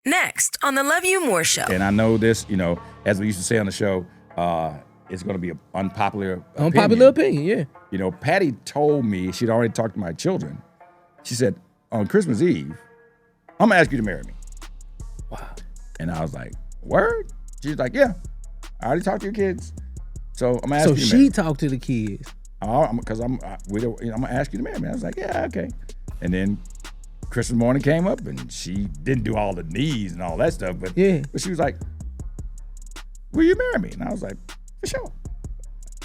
Next on the Love You More Show. And I know this, as we used to say on the show, it's going to be an unpopular opinion, yeah. Patty told me, she'd already talked to my children. She said, on Christmas Eve, I'm going to ask you to marry me. Wow. And I was like, word? She's like, yeah, I already talked to your kids. So I'm going to ask you to marry me. So she talked to the kids. Because I'm going to ask you to marry me. I was like, yeah, okay. And then Christmas morning came up, and she didn't do all the knees and all that stuff, but she was like, will you marry me? And I was like, for sure.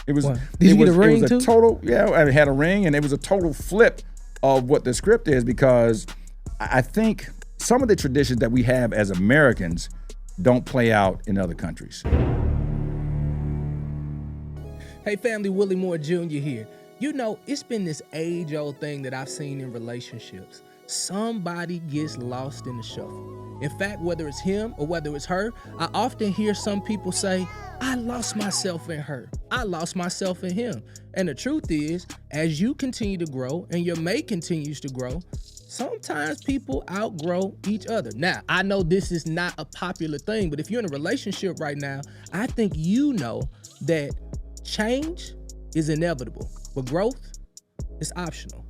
It was. What? Did you get a ring it was too? Total. Yeah, I had a ring, and it was a total flip of what the script is, because I think some of the traditions that we have as Americans don't play out in other countries. Hey family, Willie Moore Jr. here. It's been this age-old thing that I've seen in relationships. Somebody gets lost in the shuffle. In fact, whether it's him or whether it's her, I often hear some people say, I lost myself in her. I lost myself in him. And the truth is, as you continue to grow and your mate continues to grow, sometimes people outgrow each other. Now, I know this is not a popular thing, but if you're in a relationship right now, I think you know that change is inevitable, but growth is optional.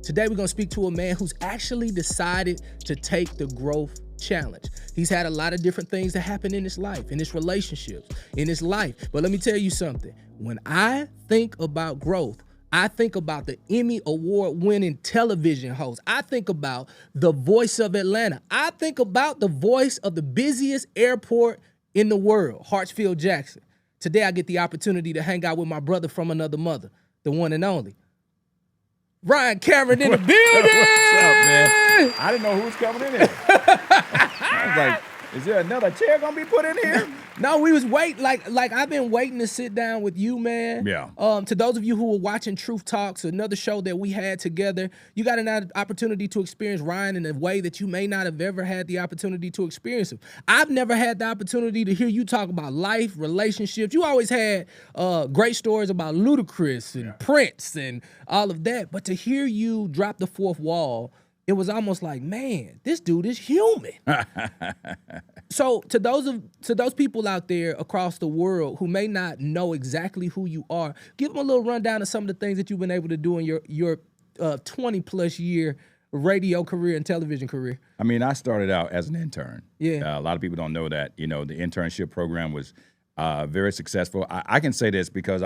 Today, we're going to speak to a man who's actually decided to take the growth challenge. He's had a lot of different things that happen in his life, in his relationships, in his life. But let me tell you something. When I think about growth, I think about the Emmy Award-winning television host. I think about the voice of Atlanta. I think about the voice of the busiest airport in the world, Hartsfield-Jackson. Today, I get the opportunity to hang out with my brother from another mother, the one and only Ryan Cameron in the building. What's up, man? I didn't know who was coming in here. I was like, is there another chair gonna be put in here? No, we was waiting. Like I've been waiting to sit down with you, man. Yeah. To those of you who were watching Truth Talks, another show that we had together, you got an opportunity to experience Ryan in a way that you may not have ever had the opportunity to experience him. I've never had the opportunity to hear you talk about life, relationships. You always had great stories about Ludacris and Prince and all of that, but to hear you drop the fourth wall, it was almost like, man, this dude is human. So to those people out there across the world who may not know exactly who you are, give them a little rundown of some of the things that you've been able to do in your 20-plus year radio career and television career. I mean, I started out as an intern. Yeah. A lot of people don't know that. The internship program was very successful. I can say this because,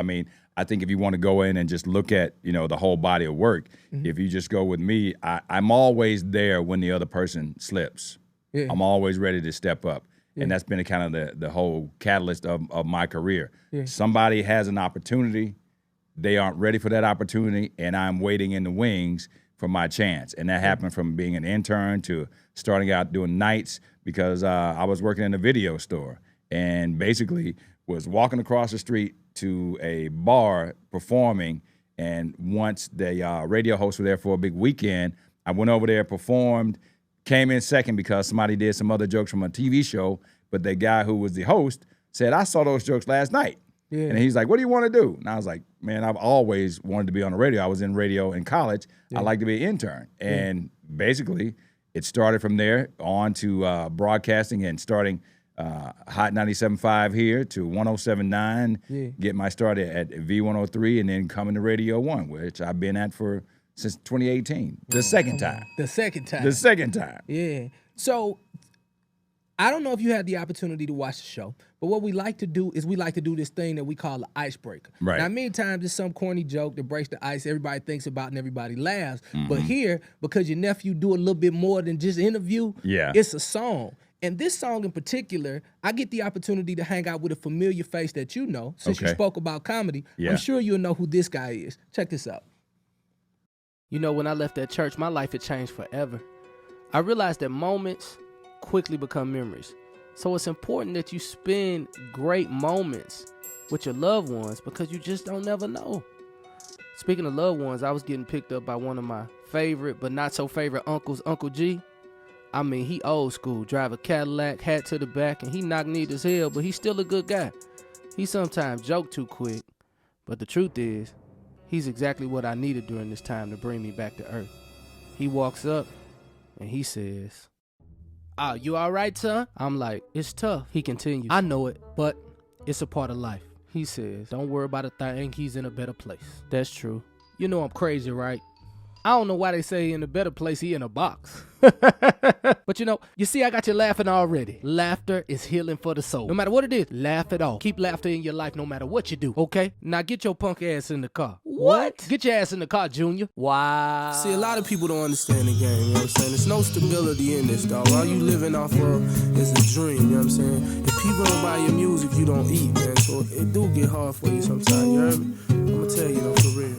I think if you want to go in and just look at, the whole body of work, if you just go with me, I'm always there when the other person slips. Yeah. I'm always ready to step up. Yeah. And that's been kind of the whole catalyst of my career. Yeah. Somebody has an opportunity, they aren't ready for that opportunity, and I'm waiting in the wings for my chance. And that happened from being an intern to starting out doing nights, because I was working in a video store and basically was walking across the street to a bar performing, and once the radio hosts were there for a big weekend, I went over there, performed, came in second because somebody did some other jokes from a TV show, but the guy who was the host said, I saw those jokes last night. Yeah. And he's like, what do you want to do? And I was like, man, I've always wanted to be on the radio. I was in radio in college. Yeah. I like to be an intern. And basically, it started from there on to broadcasting and starting Hot 97.5 here to 107.9, get my start at V103, and then coming to Radio 1, which I've been at since 2018. The second time. The second time. Yeah. So I don't know if you had the opportunity to watch the show, but what we like to do is this thing that we call the icebreaker. Right. Now, many times it's some corny joke that breaks the ice, everybody thinks about and everybody laughs. Mm-hmm. But here, because your nephew do a little bit more than just interview, it's a song. And this song in particular, I get the opportunity to hang out with a familiar face that you know. Since you spoke about comedy, I'm sure you'll know who this guy is. Check this out. When I left that church, my life had changed forever. I realized that moments quickly become memories. So it's important that you spend great moments with your loved ones, because you just don't never know. Speaking of loved ones, I was getting picked up by one of my favorite but not so favorite uncles, Uncle G. He old school, drive a Cadillac, hat to the back, and he knock-kneed as hell, but he's still a good guy. He sometimes joke too quick, but the truth is, he's exactly what I needed during this time to bring me back to earth. He walks up and he says, You all right, son? I'm like, it's tough. He continues, I know it, but it's a part of life. He says, don't worry about a thing. He's in a better place. That's true. You know I'm crazy, right? I don't know why they say in a better place, he in a box. But you see, I got you laughing already. Laughter is healing for the soul. No matter what it is, laugh it off. Keep laughter in your life no matter what you do, okay? Now get your punk ass in the car. What? Get your ass in the car, Junior. Wow. See, a lot of people don't understand the game, you know what I'm saying? There's no stability in this, dog. All you living off of is a dream, you know what I'm saying? If people don't buy your music, you don't eat, man. So it do get hard for you sometimes, you heard me? I'ma tell you though, for real.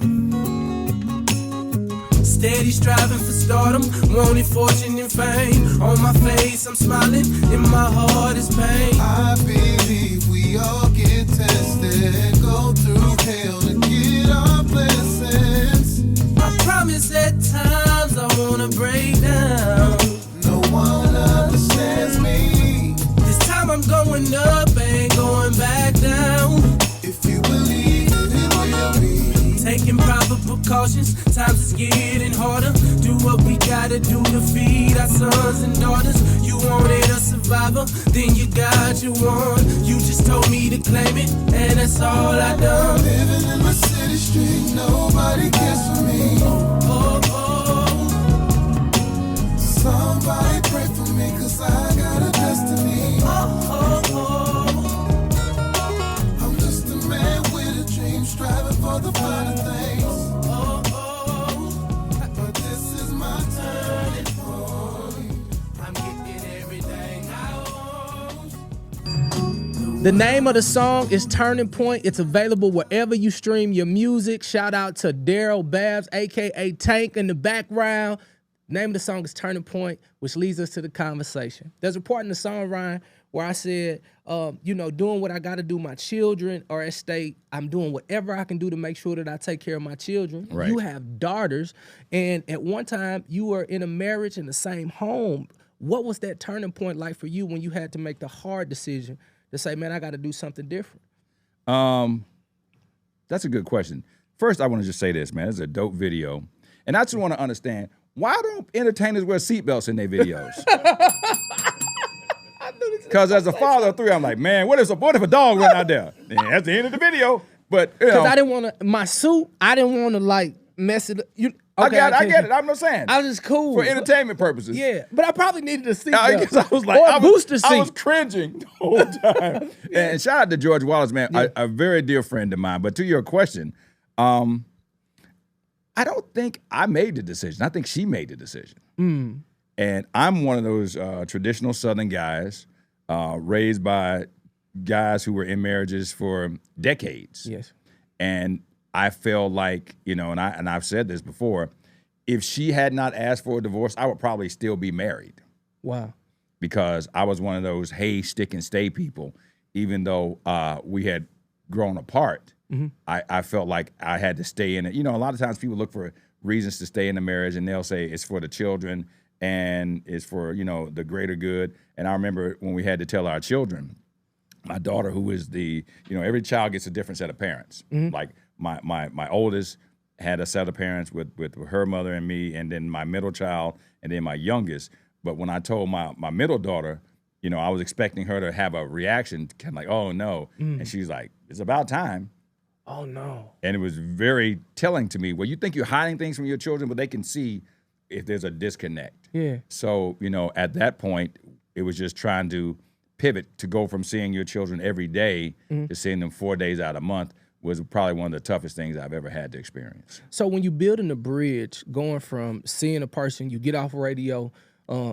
Steady striving for stardom, wanting fortune and fame. On my face, I'm smiling, in my heart is pain. I believe we all get tested, go through hell to get our blessings. I promise at times I wanna break down. No one understands me. This time I'm going up, ain't going back down. If you believe it will be. Taking proper precautions, times is getting harder. Do what we gotta do to feed our sons and daughters. You wanted a survivor, then you got your one. You just told me to claim it, and that's all I done. Living in my city street, nobody cares for me. Oh, oh. Somebody pray for me, cause I got a destiny. Oh, oh, oh. I'm just a man with a dream, striving for the finer things. Oh, oh. But this is my turning point. I'm getting everything I want. The name of the song is Turning Point. It's available wherever you stream your music. Shout out to Daryl Babs, a.k.a. Tank in the background. Name of the song is Turning Point, which leads us to the conversation. There's a part in the song, Ryan, where I said, doing what I got to do, my children are at stake. I'm doing whatever I can do to make sure that I take care of my children. Right. You have daughters, and at one time you were in a marriage in the same home. What was that turning point like for you when you had to make the hard decision to say, man, I got to do something different? That's a good question. First, I want to just say this, man. It's a dope video. And I just want to understand, why don't entertainers wear seatbelts in their videos? Because as a father of three, I'm like, man, what if a dog run out there? And that's the end of the video. But Because I didn't want to, my suit, I didn't want to like mess it up. I get it. I'm not saying. I was just cool. For entertainment purposes. Yeah, but I probably needed a seatbelt. I guess I was like, or a booster seat. I was cringing the whole time. And shout out to George Wallace, man, a very dear friend of mine. But to your question, I don't think I made the decision. I think she made the decision. And I'm one of those traditional Southern guys raised by guys who were in marriages for decades. Yes. And I feel like, and I've said this before, if she had not asked for a divorce, I would probably still be married. Wow. Because I was one of those, hey, stick and stay people. Even though we had grown apart, I felt like I had to stay in it. A lot of times people look for reasons to stay in the marriage, and they'll say it's for the children and it's for, the greater good. And I remember when we had to tell our children, my daughter, who is every child gets a different set of parents. Like my oldest had a set of parents with her mother and me, and then my middle child, and then my youngest. But when I told my middle daughter, I was expecting her to have a reaction, kind of like, oh, no. And she's like, it's about time. Oh, no. And it was very telling to me. Well, you think you're hiding things from your children, but they can see if there's a disconnect. Yeah. So, at that point, it was just trying to pivot to go from seeing your children every day to seeing them 4 days out of a month was probably one of the toughest things I've ever had to experience. So when you building a bridge, going from seeing a person, you get off radio,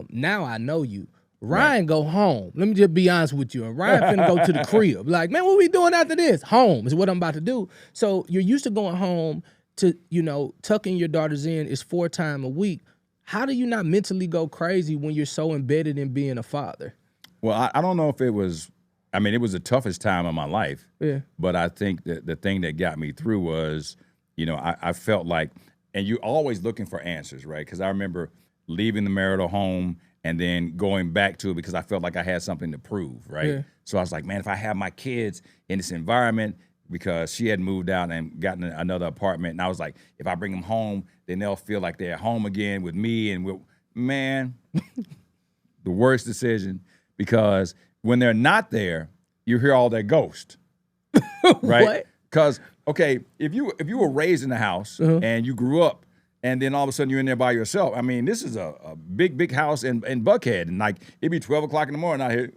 now I know you. Ryan go home. Let me just be honest with you. And Ryan finna go to the crib. Like, man, what we doing after this? Home is what I'm about to do. So you're used to going home to, tucking your daughters in is 4 times a week. How do you not mentally go crazy when you're so embedded in being a father? Well, I don't know if it was, it was the toughest time of my life. Yeah. But I think that the thing that got me through was, I felt like, and you're always looking for answers, right? Because I remember leaving the marital home and then going back to it because I felt like I had something to prove, right? Yeah. So I was like, man, if I have my kids in this environment, because she had moved out and gotten another apartment, and I was like, if I bring them home, then they'll feel like they're at home again with me, and man, the worst decision, because when they're not there, you hear all their ghost, right? What? Because okay, if you were raised in a house and you grew up, and then all of a sudden you're in there by yourself. I mean, this is a big house in Buckhead, and like it'd be 12 o'clock in the morning. I hear,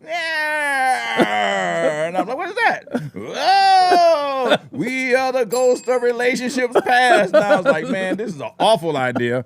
and I'm like, what is that? Oh, we are the ghost of relationships past. And I was like, man, this is an awful idea.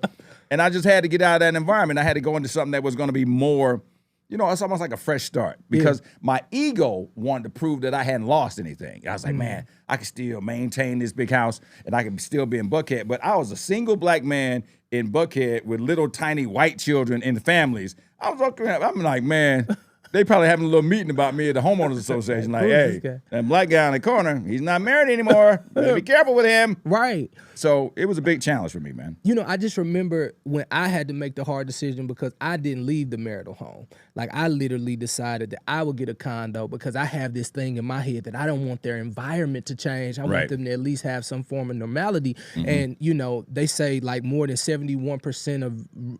And I just had to get out of that environment. I had to go into something that was going to be more, it's almost like a fresh start, because my ego wanted to prove that I hadn't lost anything. I was like, man, I can still maintain this big house and I can still be in Buckhead. But I was a single black man in Buckhead with little tiny white children in the families. I was looking at, I'm like, man, they probably having a little meeting about me at the homeowners association. Like, hey, that black guy in the corner, he's not married anymore. Better be careful with him. Right. So it was a big challenge for me, man. I just remember when I had to make the hard decision, because I didn't leave the marital home. Like, I literally decided that I would get a condo because I have this thing in my head that I don't want their environment to change. I want them to at least have some form of normality. And, they say like more than 71% of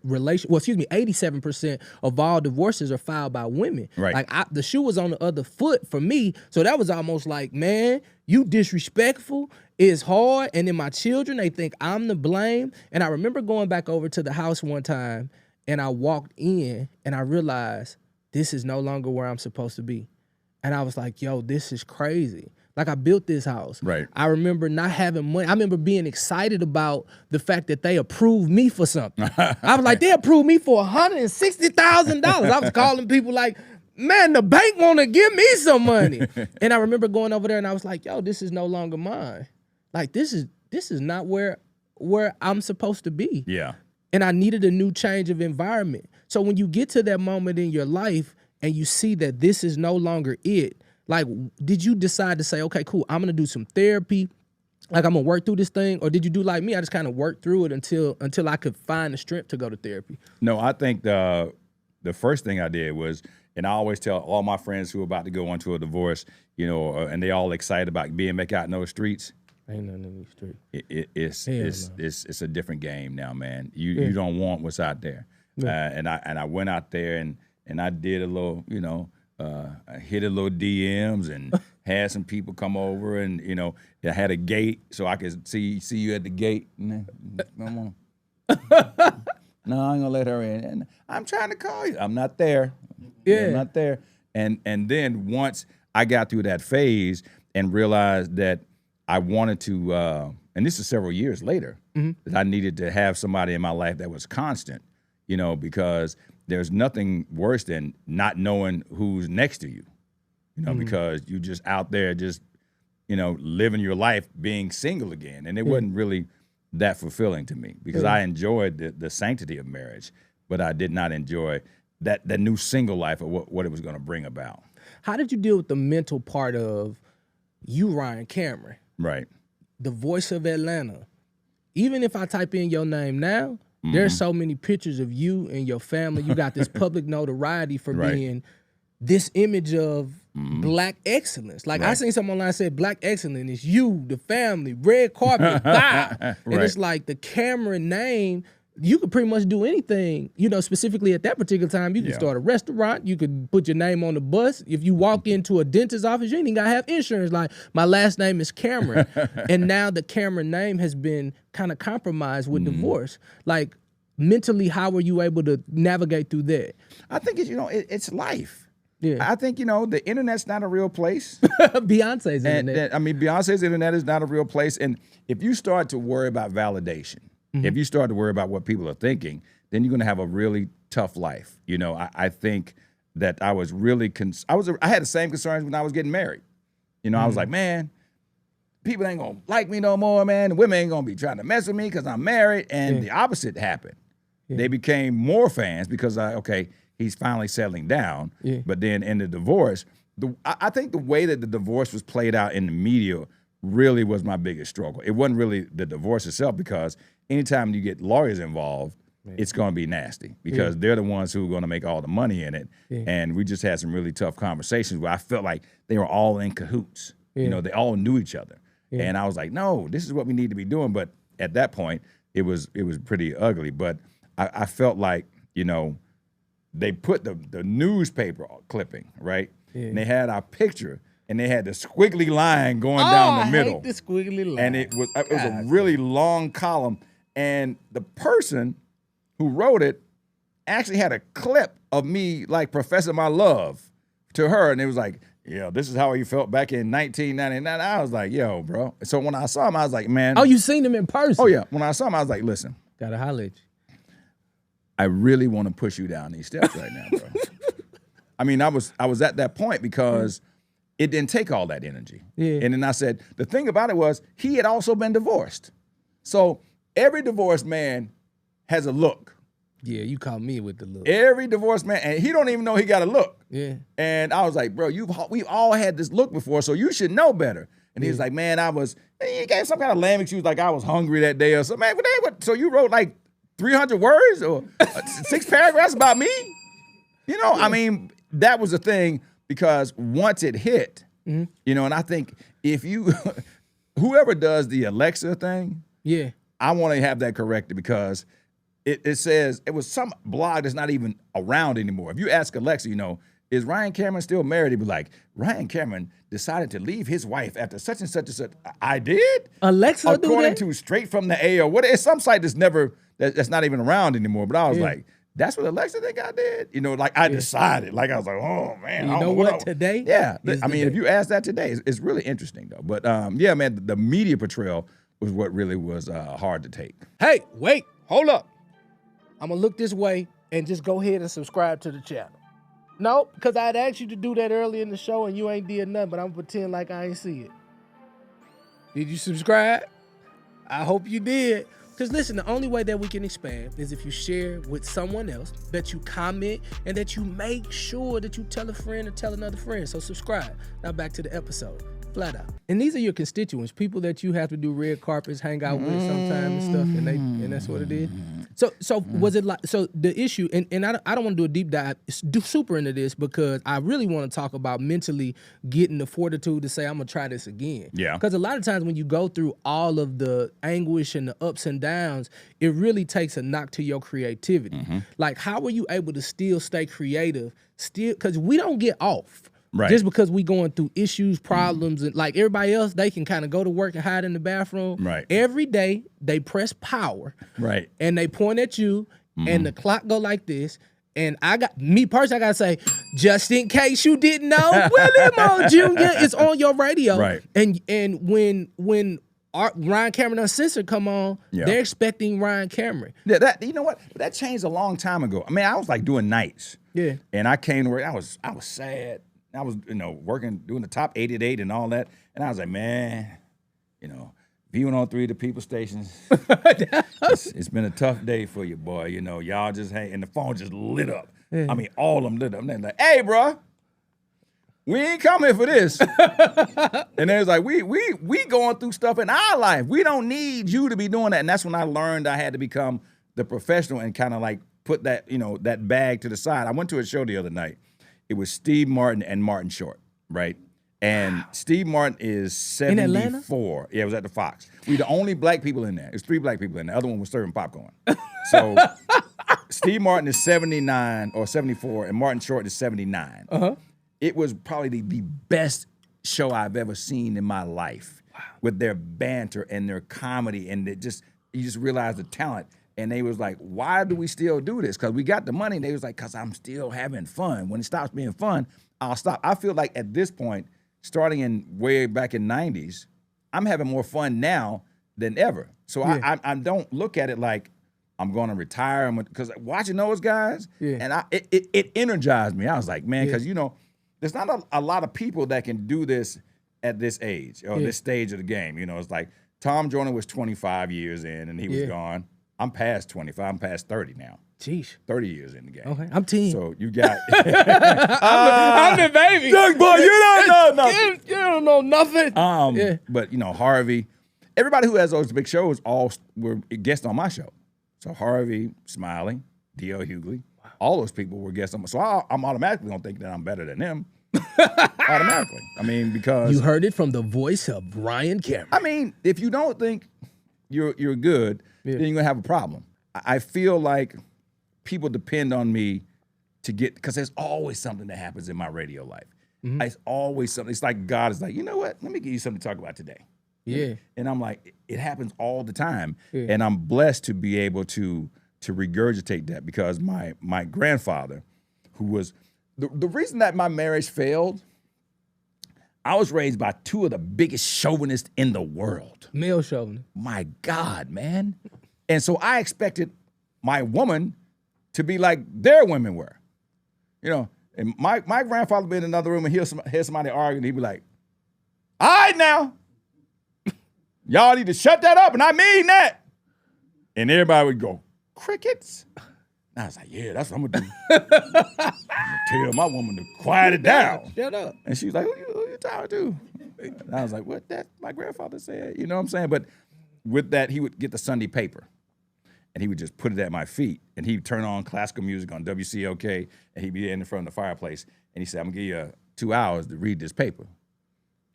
87% of all divorces are filed by women. Right. Like, the shoe was on the other foot for me. So that was almost like, man, you disrespectful. It's hard. And then my children, they think I'm to blame. And I remember going back over to the house one time, and I walked in and I realized this is no longer where I'm supposed to be. And I was like, yo, this is crazy. Like, I built this house. Right. I remember not having money. I remember being excited about the fact that they approved me for something. I was like, they approved me for $160,000. I was calling people like, man, the bank want to give me some money. And I remember going over there and I was like, yo, this is no longer mine. Like, this is not where I'm supposed to be. Yeah. And I needed a new change of environment. So when you get to that moment in your life and you see that this is no longer it, like, did you decide to say, okay, cool, I'm going to do some therapy, like I'm going to work through this thing? Or did you do like me? I just kind of worked through it until I could find the strength to go to therapy. No, I think the first thing I did was, and I always tell all my friends who are about to go into a divorce, and they all excited about being back out in those streets. Ain't nothing in these streets. It's a different game now, man. You don't want what's out there. Yeah. And I went out there and I did a little, I hit a little DMs and had some people come over, and I had a gate so I could see you at the gate. Come on. No, I ain't gonna let her in. And I'm trying to call you. I'm not there. I'm not there. And then once I got through that phase and realized that I wanted to, and this is several years later, that I needed to have somebody in my life that was constant, because there's nothing worse than not knowing who's next to you, because you just out there just, living your life being single again. And it wasn't really that fulfilling to me, because I enjoyed the sanctity of marriage, but I did not enjoy that new single life of what it was going to bring about. How did you deal with the mental part of you, Ryan Cameron? Right. The voice of Atlanta. Even if I type in your name now, there's so many pictures of you and your family. You got this public notoriety for being this image of black excellence. Like, I seen someone online said, black excellence is you, the family, red carpet, bye. And it's like the Cameron name, you could pretty much do anything, specifically at that particular time. You could start a restaurant. You could put your name on the bus. If you walk into a dentist's office, you ain't even got to have insurance. Like, my last name is Cameron. And now the Cameron name has been kind of compromised with divorce. Like, mentally, how were you able to navigate through that? I think it's life. Yeah. I think, the internet's not a real place. Beyonce's internet. Beyonce's internet is not a real place. And if you start to worry about validation, if you start to worry about what people are thinking, then you're going to have a really tough life. I think that I was really, I had the same concerns when I was getting married. I was like, man, people ain't going to like me no more, man. The women ain't going to be trying to mess with me because I'm married. And the opposite happened. They became more fans because, he's finally settling down. But then in the divorce, I think the way that the divorce was played out in the media really was my biggest struggle. It wasn't really the divorce itself, because anytime you get lawyers involved, it's going to be nasty, because they're the ones who are going to make all the money in it. And we just had some really tough conversations where I felt like they were all in cahoots. They all knew each other. And I was like, no, this is what we need to be doing. But at that point, it was pretty ugly. But I felt like, they put the newspaper clipping, right? Yeah. And they had our picture, and they had the squiggly line going down the middle. I hate the squiggly line. And it was a really long column. And the person who wrote it actually had a clip of me like professing my love to her. And it was like, yeah, this is how you felt back in 1999. I was like, yo, bro. So when I saw him, I was like, man. Oh, you seen him in person? Oh, yeah. When I saw him, I was like, listen. Gotta holler at you. I really want to push you down these steps right now, bro. I mean, I was at that point because it didn't take all that energy. Yeah. And then I said, the thing about it was he had also been divorced. So every divorced man has a look. Yeah, you caught me with the look. Every divorced man, and he don't even know he got a look. Yeah. And I was like, bro, we've all had this look before, so you should know better. And he was like, man, he gave some kind of language. He was like, I was hungry that day or something. Man, so you wrote like 300 words or 6 paragraphs about me? You know, I mean, that was the thing because once it hit, you know, and I think if you, whoever does the Alexa thing, yeah, I want to have that corrected because it says, it was some blog that's not even around anymore. If you ask Alexa, you know, is Ryan Cameron still married? He'd be like, Ryan Cameron decided to leave his wife after such and such and such. I did? Alexa do According that? to Straight from the A or what? It's some site that's not even around anymore. But I was like, that's what Alexa think I did? You know, like I decided. Like I was like, oh, man. You know what? Today? Yeah. I mean, if you ask that today, it's really interesting, though. But yeah, man, the media portrayal was what really was hard to take. Hey, wait, hold up. I'm going to look this way and just go ahead and subscribe to the channel. No, because I'd asked you to do that earlier in the show and you ain't did nothing, but I'm going to pretend like I ain't see it. Did you subscribe? I hope you did. Because listen, the only way that we can expand is if you share with someone else, that you comment, and that you make sure that you tell a friend or tell another friend. So subscribe. Now back to the episode. Flat out. And these are your constituents, people that you have to do red carpets, hang out with sometime and stuff, and that's what it is. So was it like, so the issue, and I don't want to do a deep dive super into this because I really want to talk about mentally getting the fortitude to say, I'm going to try this again. Yeah. Because a lot of times when you go through all of the anguish and the ups and downs, it really takes a knock to your creativity. Like, how are you able to still stay creative, because we don't get off. Right. Just because we going through issues, problems, and like everybody else, they can kind of go to work and hide in the bathroom. Right. Every day, they press power. Right. And they point at you, and the clock go like this. And I got to say, just in case you didn't know, Willie Moore Jr. is on your radio. Right. And when Ryan Cameron Uncensored come on, they're expecting Ryan Cameron. Yeah, you know what? That changed a long time ago. I mean, I was like doing nights. Yeah. And I came to work. I was sad. I was, working, doing the top 8 at 8 and all that. And I was like, man, V103, the people stations, it's been a tough day for you, boy. Y'all just and the phone just lit up. Yeah. I mean, all of them lit up. And they're like, hey, bro, we ain't coming for this. And there's like, we going through stuff in our life. We don't need you to be doing that. And that's when I learned I had to become the professional and kind of like put that, that bag to the side. I went to a show the other night. It was Steve Martin and Martin Short, right? And Steve Martin is 74. In Atlanta? Yeah, it was at the Fox. We the only black people in there. It was 3 black people in there. The other one was serving popcorn. So Steve Martin is 79 or 74, and Martin Short is 79. It was probably the best show I've ever seen in my life. Wow. With their banter and their comedy, and you just realize the talent. And they was like, why do we still do this? Because we got the money. And they was like, because I'm still having fun. When it stops being fun, I'll stop. I feel like at this point, starting in way back in 90s, I'm having more fun now than ever. So I don't look at it like I'm going to retire. Because watching those guys, and it energized me. I was like, man, because, there's not a lot of people that can do this at this age or this stage of the game. It's like Tom Joyner was 25 years in and he was gone. I'm past 25. I'm past 30 now. Jeez. 30 years in the game. Okay, I'm 10. So you got... I'm the baby. Young boy, you don't know nothing. You don't know nothing. But, Harvey, everybody who has those big shows all were guests on my show. So Harvey, Smiley, D.L. Hughley, all those people were guests on my show. So I'm automatically going to think that I'm better than them. Automatically. I mean, because... You heard it from the voice of Ryan Cameron. I mean, if you don't think you're good... then you're going to have a problem. I feel like people depend on me to get, because there's always something that happens in my radio life. It's always something. It's like God is like, you know what? Let me give you something to talk about today. Yeah. And I'm like, it happens all the time. Yeah. And I'm blessed to be able to regurgitate that, because my grandfather, who was the reason that my marriage failed, I was raised by two of the biggest chauvinists in the world. Male chauvinist. My God, man. And so I expected my woman to be like their women were. You know, and my grandfather would be in another room and hear somebody arguing, he'd be like, all right now, y'all need to shut that up, and I mean that. And everybody would go, crickets? And I was like, yeah, that's what I'm gonna do. I'm gonna tell my woman to quiet it down. Shut up. And she was like, who you talking to? And I was like, what? That my grandfather said, you know what I'm saying? But with that, he would get the Sunday paper and he would just put it at my feet, and he'd turn on classical music on WCOK, and he'd be in front of the fireplace, and he said, I'm gonna give you 2 hours to read this paper.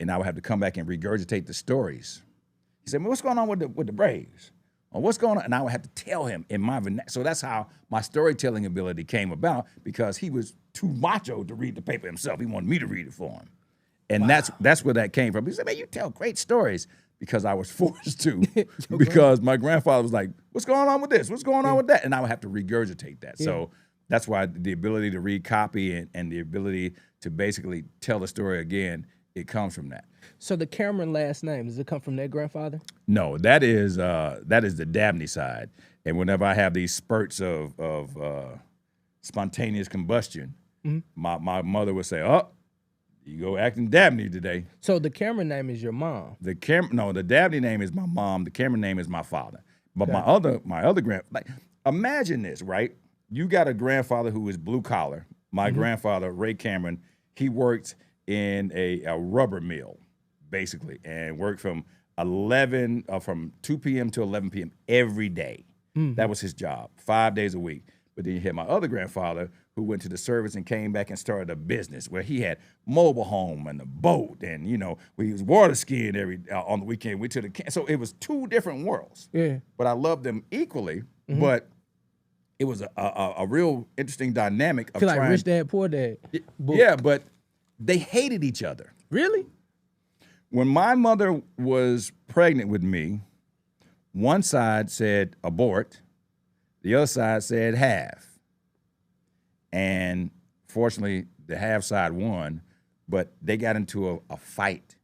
And I would have to come back and regurgitate the stories. He said, well, what's going on with the Braves? Or what's going on? And I would have to tell him in my vernacular. So that's how my storytelling ability came about, because he was too macho to read the paper himself. He wanted me to read it for him. And that's where that came from. He said, man, you tell great stories, because I was forced to, because my grandfather was like, what's going on with this? What's going on with that? And I would have to regurgitate that. Yeah. So that's why the ability to read copy and the ability to basically tell the story again, it comes from that. So the Cameron last name, does it come from their grandfather? No, that is the Dabney side. And whenever I have these spurts of spontaneous combustion, my mother would say, "Oh, you go acting Dabney today." So the Cameron name is your mom. The Dabney name is my mom. The Cameron name is my father. But my other imagine this, right? You got a grandfather who is blue collar. My grandfather, Ray Cameron, he worked in a rubber mill, basically, and worked from 2 p.m. to 11 p.m. every day. That was his job, 5 days a week. But then you had my other grandfather who went to the service and came back and started a business where he had mobile home and a boat, and we was water skiing on the weekend. We took so it was two different worlds. Yeah. But I loved them equally. But it was a real interesting dynamic of I feel like Rich Dad, Poor Dad. Yeah, but they hated each other. Really? When my mother was pregnant with me, one side said abort, the other side said have. And fortunately, the have side won, but they got into a fight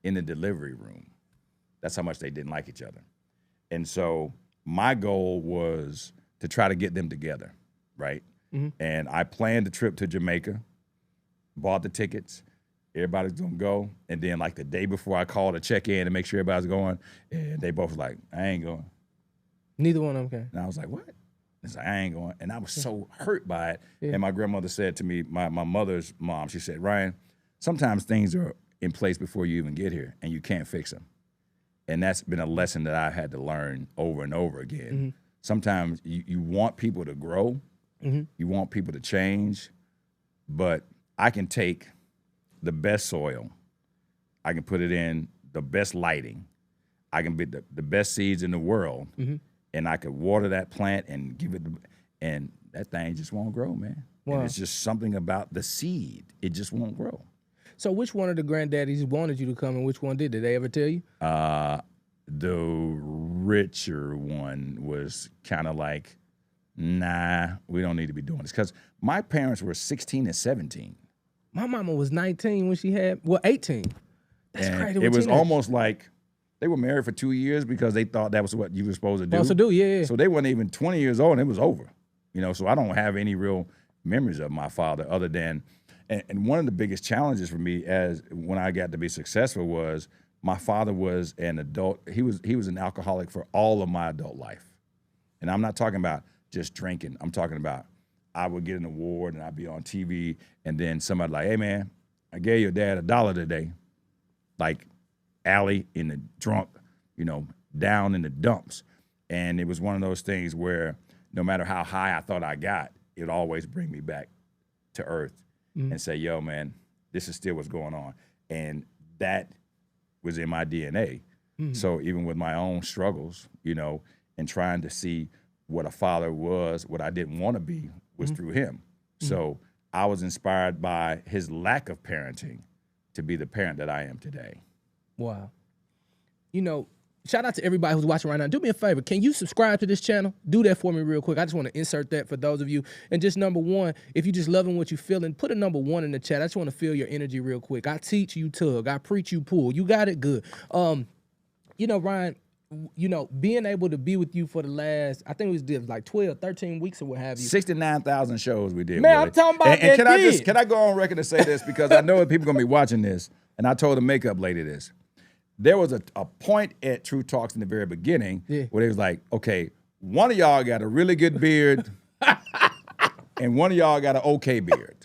in the delivery room. That's how much they didn't like each other. And so my goal was to try to get them together, right? And I planned the trip to Jamaica, bought the tickets. Everybody's gonna go. And then like the day before, I called to check in to make sure everybody's going. And they both was like, I ain't going. Neither one of them came. And I was like, what? It's like, I ain't going. And I was so hurt by it. Yeah. And my grandmother said to me, my mother's mom, she said, Ryan, sometimes things are in place before you even get here and you can't fix them. And that's been a lesson that I had to learn over and over again. Sometimes you want people to grow. You want people to change. But I can take the best soil. I can put it in the best lighting. I can be the best seeds in the world. And I could water that plant and give it, and that thing just won't grow, man. Wow. And it's just something about the seed. It just won't grow. So which one of the granddaddies wanted you to come and which one did? Did they ever tell you? The richer one was kind of like, nah, we don't need to be doing this. Because my parents were 16 and 17. My mama was 19 when she had, 18. That's crazy. It was almost like they were married for 2 years because they thought that was what you were supposed to do. Supposed to do, yeah. So they weren't even 20 years old and it was over. So I don't have any real memories of my father other than, and one of the biggest challenges for me as when I got to be successful was my father was an adult. He was an alcoholic for all of my adult life. And I'm not talking about just drinking. I'm talking about I would get an award and I'd be on TV and then somebody like, hey man, I gave your dad $1 today. Like alley in the drunk, down in the dumps. And it was one of those things where no matter how high I thought I got, it would always bring me back to earth and say, yo, man, this is still what's going on. And that was in my DNA. So even with my own struggles, and trying to see what a father was, what I didn't want to be was through him. So I was inspired by his lack of parenting to be the parent that I am today. Wow. You know, shout out to everybody who's watching right now. Do me a favor. Can you subscribe to this channel? Do that for me real quick. I just want to insert that for those of you. And just number one, if you just loving what you feeling, put a number one in the chat. I just want to feel your energy real quick. I teach, you tug. I preach, you pull. You got it? Good. You know, Ryan, you know, being able to be with you for the last, I think we did like 12, 13 weeks or what have you. 69,000 shows we did. Man, Willie. I'm talking about and that can I go on record to say this, because I know that people are going to be watching this, and I told the makeup lady this. There was a point at True Talks in the very beginning where they was like, okay, one of y'all got a really good beard and one of y'all got an okay beard.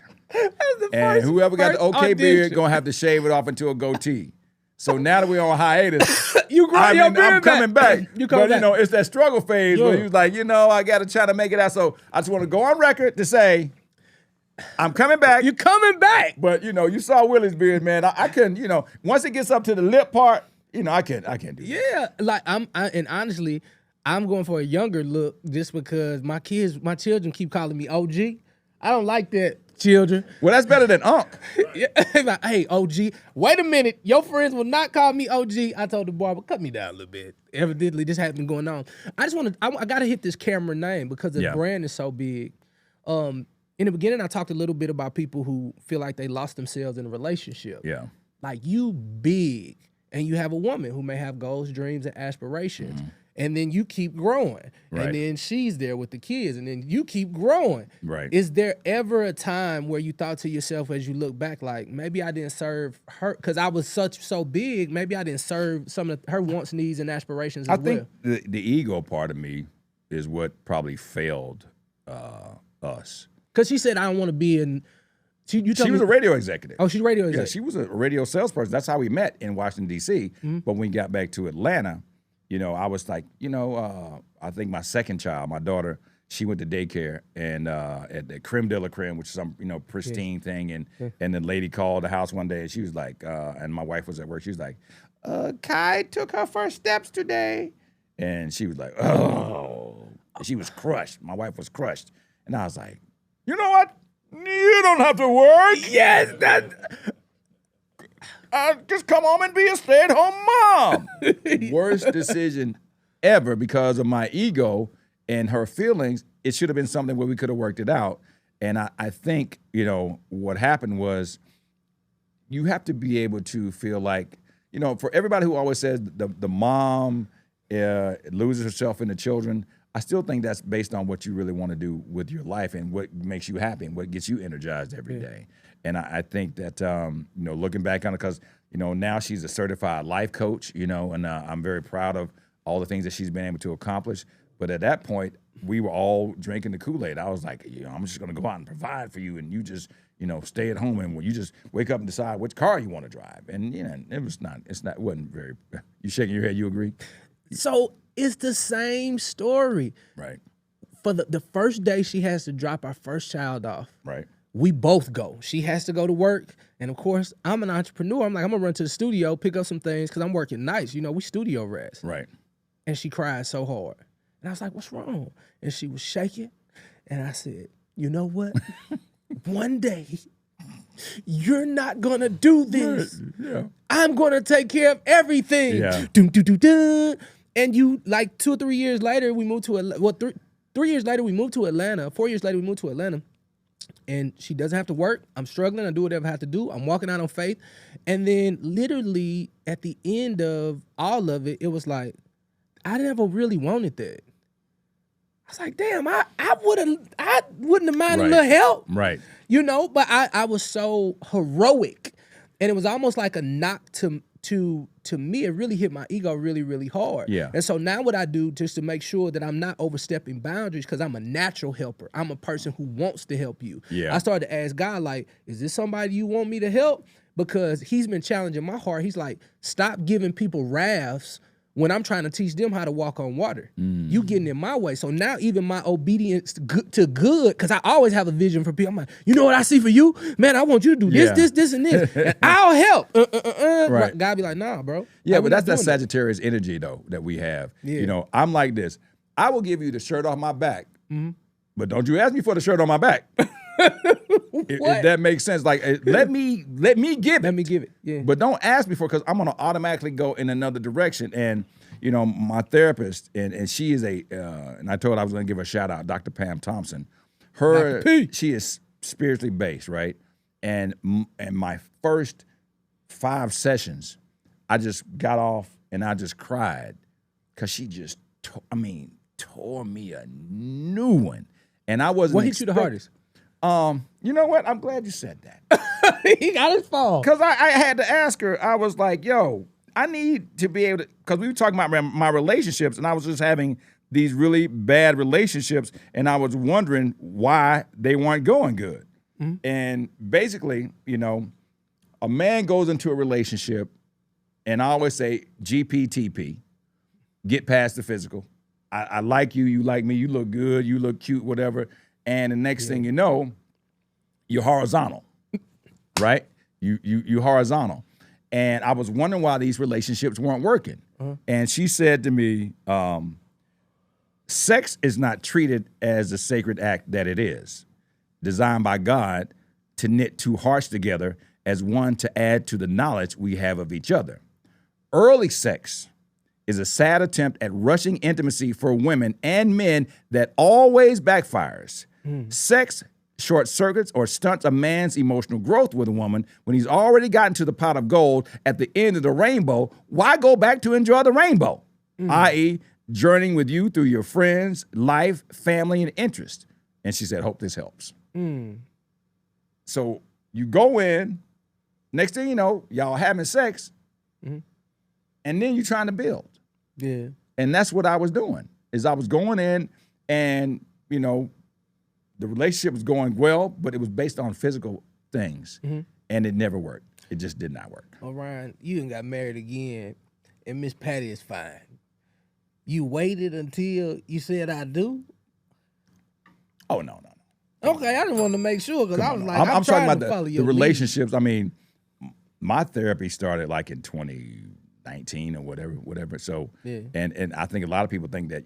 And whoever got the okay beard going to have to shave it off into a goatee. So now that we're on hiatus, You grow your beard I'm coming back. You coming back. You know, it's that struggle phase where he was like, you know, I got to try to make it out. So I just want to go on record to say, I'm coming back. You coming back. But, you know, you saw Willie's beard, man. I couldn't, you know, once it gets up to the lip part, you know, I can't do that. Yeah, like and honestly, I'm going for a younger look just because my children keep calling me OG. I don't like that, children. Well, that's better than Unc. Yeah, like, hey, OG, wait a minute. Your friends will not call me OG. I told the barber, cut me down a little bit. Evidently, this has been going on. I just want to, I got to hit this camera name because the brand is so big. In the beginning, I talked a little bit about people who feel like they lost themselves in a relationship. Yeah. Like, you big, and you have a woman who may have goals, dreams, and aspirations. And then you keep growing. Right. And then she's there with the kids. And then you keep growing. Right. Is there ever a time where you thought to yourself as you look back, like, maybe I didn't serve her, because I was so big, maybe I didn't serve some of her wants, needs, and aspirations as well? I think the ego part of me is what probably failed us. Because she said, I don't want to be in... She was a radio executive. Oh, she's a radio Yeah, executive. she was a radio salesperson. That's how we met in Washington, D.C. But when we got back to Atlanta, you know, I was like, you know, I think my second child, my daughter, she went to daycare and at the Creme de la Creme, which is some, you know, pristine thing. And the lady called the house one day and she was like, and my wife was at work. She was like, Kai took her first steps today. And she was like, oh. And she was crushed. My wife was crushed. And I was like, you know what? You don't have to work. Yes, just come home and be a stay-at-home mom. Worst decision ever because of my ego and her feelings. It should have been something where we could have worked it out. And I think, you know, what happened was you have to be able to feel like, you know, for everybody who always says the mom loses herself in the children, I still think that's based on what you really want to do with your life and what makes you happy and what gets you energized every day. And I think that, you know, looking back on it, because, you know, now she's a certified life coach, you know, and I'm very proud of all the things that she's been able to accomplish. But at that point, we were all drinking the Kool-Aid. I was like, you know, I'm just going to go out and provide for you, and you just, you know, stay at home, and you just wake up and decide which car you want to drive. And, you know, it wasn't very, you shaking your head, you agree? So it's the same story. Right. For the first day she has to drop our first child off. Right. We both go. She has to go to work. And of course, I'm an entrepreneur. I'm like, I'm gonna run to the studio, pick up some things, because I'm working nights. You know, we studio rats. Right. And she cried so hard. And I was like, what's wrong? And she was shaking. And I said, you know what? One day, you're not gonna do this. Yeah. I'm gonna take care of everything. Yeah. Dun, dun, dun, dun. And you, like 2 or 3 years later, we moved to Atlanta. 3 years later, we moved to Atlanta. 4 years later, we moved to Atlanta. And she doesn't have to work. I'm struggling. I do whatever I have to do. I'm walking out on faith. And then literally at the end of all of it, it was like, I never really wanted that. I was like, damn, I wouldn't have minded a little help. Right. You know, but I was so heroic. And it was almost like a knock to me. It really hit my ego really, really hard. Yeah. And so now what I do just to make sure that I'm not overstepping boundaries, because I'm a natural helper. I'm a person who wants to help you. Yeah. I started to ask God, like, is this somebody you want me to help? Because he's been challenging my heart. He's like, stop giving people rafts when I'm trying to teach them how to walk on water. You getting in my way. So now even my obedience to good, because I always have a vision for people. I'm like, you know what I see for you? Man, I want you to do this, this, and this. And I'll help. Right. God be like, nah, bro. Yeah, Like, but that's that doing Sagittarius energy, though, that we have. Yeah. You know, I'm like this. I will give you the shirt off my back, but don't you ask me for the shirt on my back. If that makes sense, like let me give it. Let me give it. Yeah. But don't ask me for, because I'm gonna automatically go in another direction. And my therapist, and she is and I told her I was gonna give her a shout out, Dr. Pam Thompson. She is spiritually based, right? And my first 5 sessions, I just got off and I just cried because she just, tore me a new one. And I wasn't. What hit you the hardest? You know what? I'm glad you said that. He got his phone. Because I had to ask her, I was like, yo, I need to be able to, because we were talking about my relationships, and I was just having these really bad relationships, and I was wondering why they weren't going good. Mm-hmm. And basically, a man goes into a relationship, and I always say GPTP, get past the physical. I like you, you like me, you look good, you look cute, whatever. And the next thing you know, you're horizontal, right? You horizontal. And I was wondering why these relationships weren't working. Uh-huh. And she said to me, sex is not treated as the sacred act that it is, designed by God to knit two hearts together as one to add to the knowledge we have of each other. Early sex is a sad attempt at rushing intimacy for women and men that always backfires. Sex short circuits or stunts a man's emotional growth with a woman when he's already gotten to the pot of gold at the end of the rainbow. Why go back to enjoy the rainbow? I.e., journeying with you through your friends, life, family, and interest. And she said, hope this helps. So you go in, next thing you know, y'all having sex, and then you're trying to build. Yeah. And that's what I was doing, is I was going in and, the relationship was going well, but it was based on physical things, and it never worked. It just did not work. Oh, Ryan, you done got married again, and Miss Patty is fine. You waited until you said I do? Oh, no. Okay, I just wanted to make sure, because I was like, I'm trying talking to about follow the your relationships. Lead. My therapy started like in 2019 or whatever. So, and I think a lot of people think that,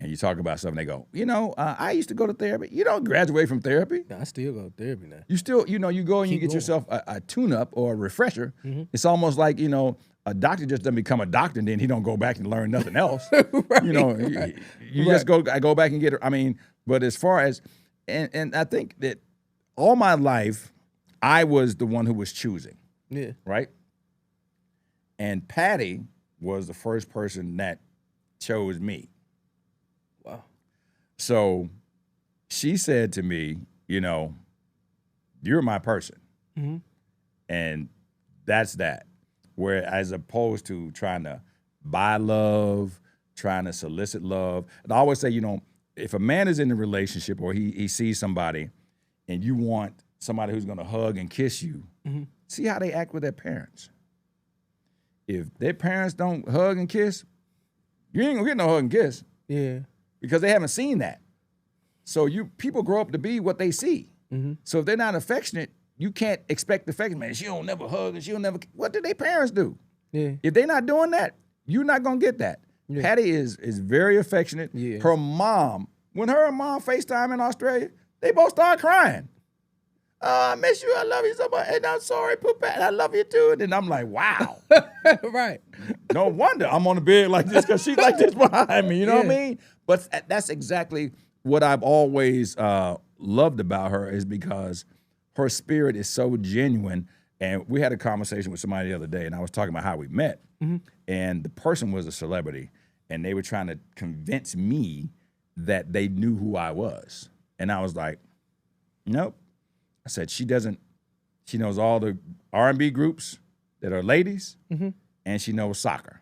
and you talk about something, they go, I used to go to therapy. You don't graduate from therapy. No, I still go to therapy now. You still, you go and you get yourself a tune-up or a refresher. It's almost like, a doctor just doesn't become a doctor and then he don't go back and learn nothing else. Right, You just go back and get it. But as far as, and I think that all my life, I was the one who was choosing. Yeah. Right? And Patty was the first person that chose me. Wow. So she said to me, you're my person. And that's that. Where as opposed to trying to buy love, trying to solicit love. And I always say, if a man is in a relationship or he sees somebody and you want somebody who's going to hug and kiss you, see how they act with their parents. If their parents don't hug and kiss, you ain't going to get no hug and kiss. Yeah. Because they haven't seen that. So people grow up to be what they see. So if they're not affectionate, you can't expect affection. Man, she don't never hug and she'll never. What did their parents do? Yeah. If they're not doing that, you're not gonna get that. Yeah. Patty is very affectionate. Yeah. Her mom, when her and mom FaceTime in Australia, they both start crying. I miss you. I love you so much. And I'm sorry, Pat. I love you too. And then I'm like, wow. Right. No wonder I'm on the bed like this because she's like this behind me. You know what I mean? But that's exactly what I've always loved about her, is because her spirit is so genuine. And we had a conversation with somebody the other day, and I was talking about how we met. And the person was a celebrity, and they were trying to convince me that they knew who I was. And I was like, nope. I said, she knows all the R&B groups that are ladies, and she knows soccer.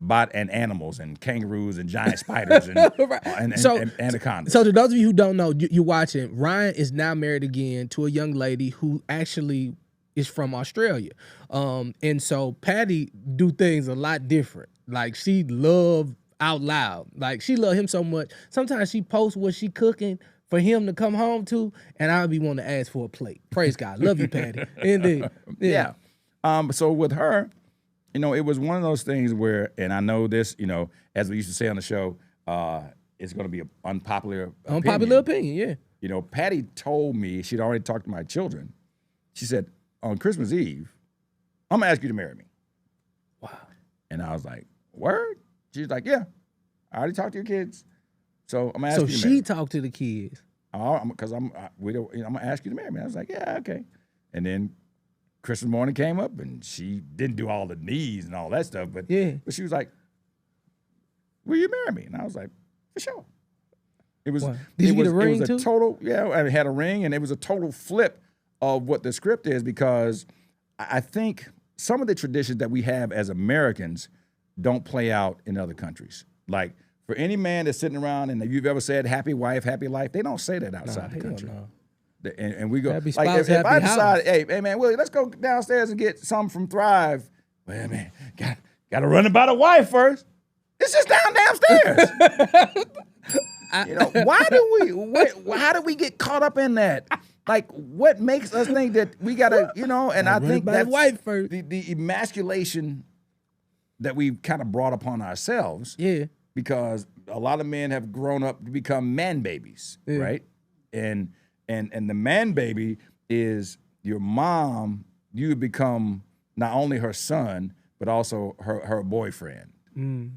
And animals and kangaroos and giant spiders and, and anacondas. So to those of you who don't know, you're watching, Ryan is now married again to a young lady who actually is from Australia. And so Patty do things a lot different. Like, she love out loud. Like, she love him so much. Sometimes she posts what she cooking for him to come home to, and I'll be wanting to ask for a plate. Praise God. Love you, Patty. Indeed. Yeah. So with her, it was one of those things where, and I know this, as we used to say on the show, it's going to be an unpopular opinion. Unpopular opinion, yeah. You know, Patty told me she'd already talked to my children. She said, on Christmas Eve, I'm gonna ask you to marry me. Wow. And I was like, word? She's like, yeah, I already talked to your kids. So I'm gonna ask So you to marry me. she talked to the kids. Because I'm gonna ask you to marry me. I was like, yeah, okay. And then Christmas morning came up, and she didn't do all the knees and all that stuff, but she was like, will you marry me? And I was like, for sure. It was. Wow. Did you get a ring it was a too? total. Yeah, I had a ring, and it was a total flip of what the script is, because I think some of the traditions that we have as Americans don't play out in other countries. Like, for any man that's sitting around and if you've ever said happy wife, happy life, they don't say that outside the country. No. And we go, Happy like, spouse, if I happy decide, hey man, Willie, let's go downstairs and get something from Thrive. Well, man, got to run it by the wife first. It's just downstairs. You know, how do we get caught up in that? Like, what makes us think that we gotta, you know? And I think that's wife first. the emasculation that we've kind of brought upon ourselves. Yeah. Because a lot of men have grown up to become man babies, right? And the man baby is your mom. You become not only her son, but also her boyfriend.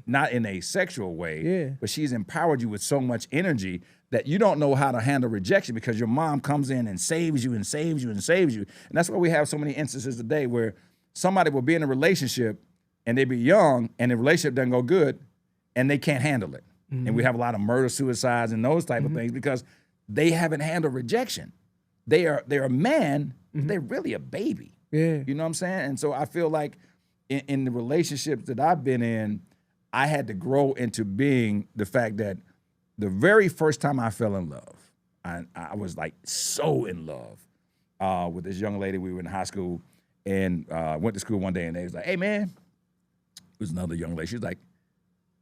Not in a sexual way, but she's empowered you with so much energy that you don't know how to handle rejection, because your mom comes in and saves you and saves you and saves you. And that's why we have so many instances today where somebody will be in a relationship and they be young and the relationship doesn't go good and they can't handle it. And we have a lot of murder, suicides, and those type of things because they haven't handled rejection. They're a man, but they're really a baby. Yeah. You know what I'm saying? And so I feel like in the relationships that I've been in, I had to grow into being the fact that the very first time I fell in love, I was like so in love with this young lady. We were in high school and went to school one day, and they was like, hey, man, it was another young lady. She was like,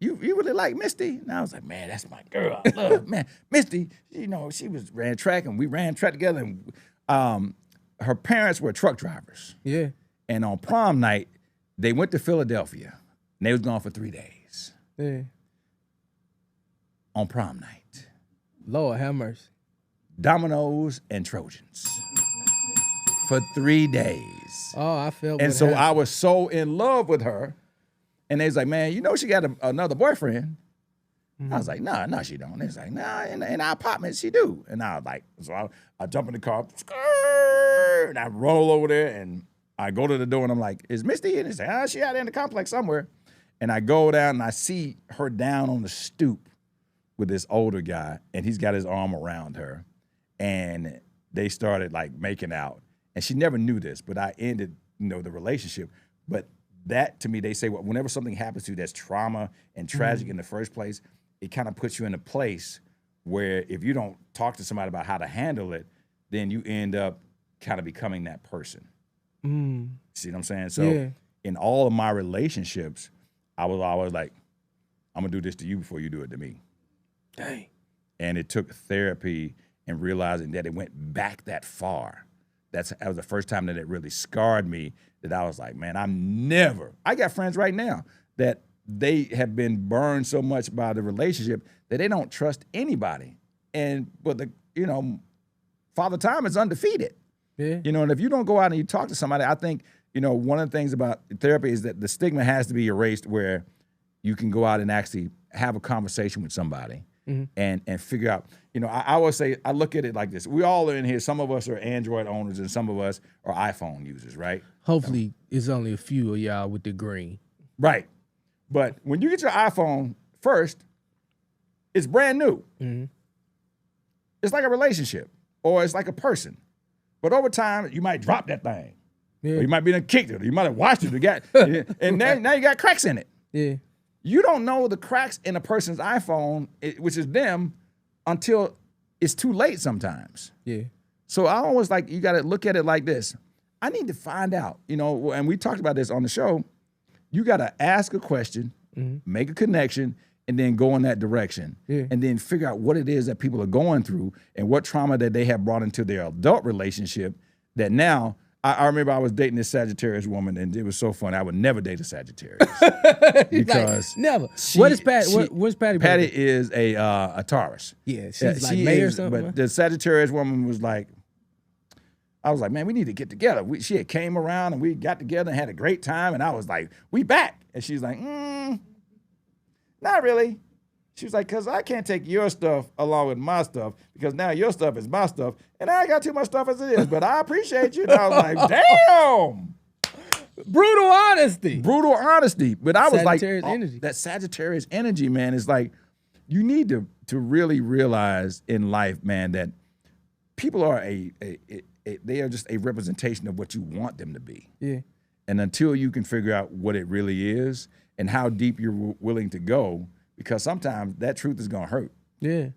you really like Misty? And I was like, man, that's my girl. I love her. Man, Misty, you know, she ran track, and we ran track together. And her parents were truck drivers. Yeah. And on prom night, they went to Philadelphia, and they was gone for 3 days. Yeah. On prom night. Lord have mercy. Dominoes and Trojans for 3 days. Oh, I felt. And so I was so in love with her. And they was like, man, you know she got another boyfriend. I was like, no, she don't. They was like, nah, in our apartment she do. And I was like, so I jump in the car, and I roll over there, and I go to the door, and I'm like, is Misty in? They say, she out there in the complex somewhere. And I go down, and I see her down on the stoop with this older guy, and he's got his arm around her. And they started like making out. And she never knew this, but I ended, the relationship. But that, to me, they say, whenever something happens to you that's trauma and tragic in the first place, it kind of puts you in a place where if you don't talk to somebody about how to handle it, then you end up kind of becoming that person. See what I'm saying? So in all of my relationships, I was always like, I'm going to do this to you before you do it to me. Dang. And it took therapy and realizing that it went back that far. That was the first time that it really scarred me, that I was like, man, I got friends right now that they have been burned so much by the relationship that they don't trust anybody. But Father Time is undefeated. Yeah. And if you don't go out and you talk to somebody, I think, one of the things about therapy is that the stigma has to be erased, where you can go out and actually have a conversation with somebody and figure out, I always say, I look at it like this. We all are in here. Some of us are Android owners and some of us are iPhone users, right? Hopefully it's only a few of y'all with the green. Right. But when you get your iPhone first, it's brand new. It's like a relationship, or it's like a person. But over time, you might drop that thing. Yeah. Or you might be done kicked it, or you might have washed it, and now you got cracks in it. Yeah. You don't know the cracks in a person's iPhone, which is them, until it's too late sometimes. Yeah. So I always you got to look at it like this. I need to find out, and we talked about this on the show. You got to ask a question, make a connection, and then go in that direction. Yeah. And then figure out what it is that people are going through and what trauma that they have brought into their adult relationship that now I remember I was dating this Sagittarius woman, and it was so funny. I would never date a Sagittarius because never. What is Patty? What's Patty? Patty is a Taurus. Yeah, she's like May or something. But the Sagittarius woman was like, I was like, man, we need to get together. She had came around and we got together and had a great time, and I was like, we back. And she's like, not really. She was like, because I can't take your stuff along with my stuff because now your stuff is my stuff, and I got too much stuff as it is, but I appreciate you. And I was like, damn. Brutal honesty. Brutal honesty. But I was Sagittarius like, energy. That Sagittarius energy, man, is like, you need to really realize in life, man, that people are they are just a representation of what you want them to be. Yeah. And until you can figure out what it really is and how deep you're willing to go, because sometimes that truth is gonna hurt. Yeah.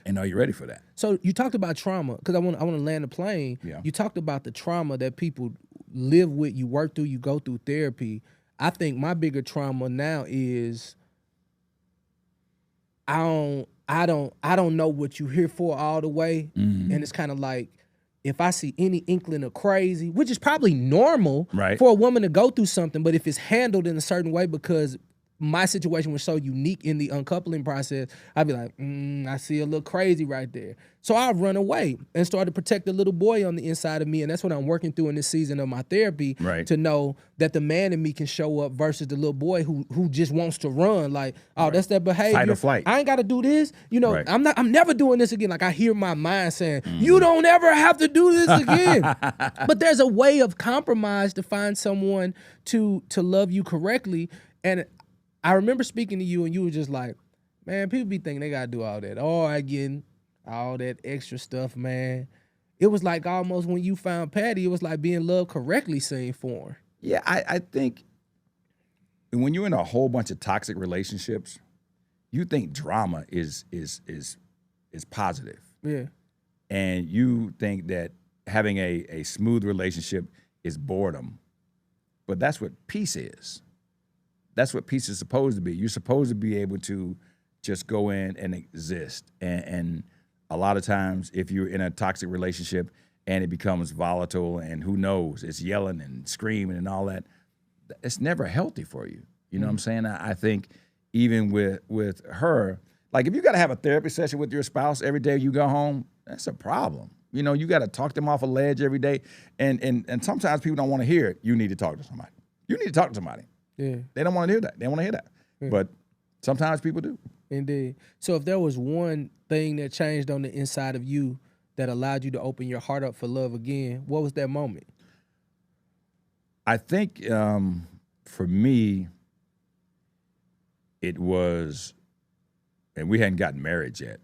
And are you ready for that? So you talked about trauma, because I want to land the plane. Yeah. You talked about the trauma that people live with, you work through, you go through therapy. I think my bigger trauma now is I don't know what you're here for all the way. Mm-hmm. And it's kind of like, if I see any inkling of crazy, which is probably normal Right. for a woman to go through something, but if it's handled in a certain way, because my situation was so unique in the uncoupling process, I'd be like, I see a little crazy right there. So I'll run away and start to protect the little boy on the inside of me. And that's what I'm working through in this season of my therapy, Right. to know that the man in me can show up versus the little boy who just wants to run. Like, oh, that's that behavior. Fight or flight. I ain't got to do this. You know, Right. I'm never doing this again. Like, I hear my mind saying, you don't ever have to do this again. But there's a way of compromise to find someone to love you correctly. And I remember speaking to you, and you were just like, man, people be thinking they got to do all that arguing, all that extra stuff, man. It was like almost when you found Patty, it was like being loved correctly seen for her. Yeah, I think when you're in a whole bunch of toxic relationships, you think drama is positive. Yeah. And you think that having a smooth relationship is boredom. But that's what peace is. That's what peace is supposed to be. You're supposed to be able to just go in and exist. And a lot of times, if you're in a toxic relationship and it becomes volatile and who knows, it's yelling and screaming and all that, it's never healthy for you. You know what I'm saying? I think even with her, like if you got to have a therapy session with your spouse every day you go home, that's a problem. You know, you got to talk them off a ledge every day. And sometimes people don't want to hear it. You need to talk to somebody. You need to talk to somebody. Yeah. They don't want to hear that. They don't want to hear that. Yeah. But sometimes people do. Indeed. So if there was one thing that changed on the inside of you that allowed you to open your heart up for love again, what was that moment? I think for me, it was, and we hadn't gotten married yet,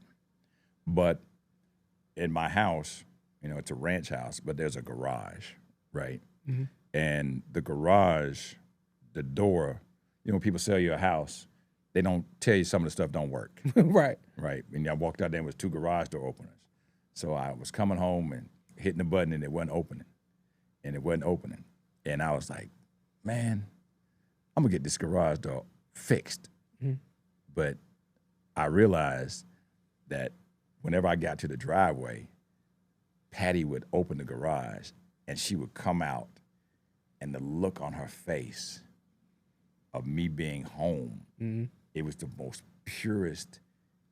but in my house, you know, it's a ranch house, but there's a garage, right? Mm-hmm. And the garage, the door, you know, when people sell you a house, they don't tell you some of the stuff don't work. Right. Right. And I walked out there and was 2 garage door openers. So I was coming home and hitting the button and it wasn't opening. And I was like, man, I'm going to get this garage door fixed. Mm-hmm. But I realized that whenever I got to the driveway, Patty would open the garage and she would come out, and the look on her face of me being home, mm-hmm. It was the most purest,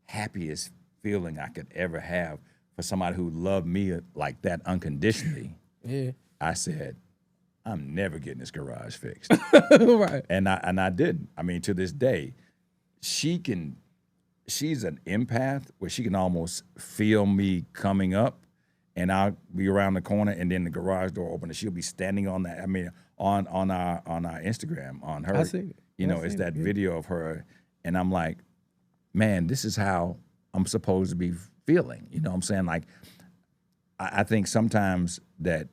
happiest feeling I could ever have for somebody who loved me like that unconditionally. Yeah. I said, I'm never getting this garage fixed. Right. And I didn't. I mean, to this day, she's an empath where she can almost feel me coming up, and I'll be around the corner and then the garage door open and she'll be standing on that. I mean, on our Instagram, on her. I see it. You know, it's that video of her. And I'm like, man, this is how I'm supposed to be feeling. You know what I'm saying? Like, I think sometimes that,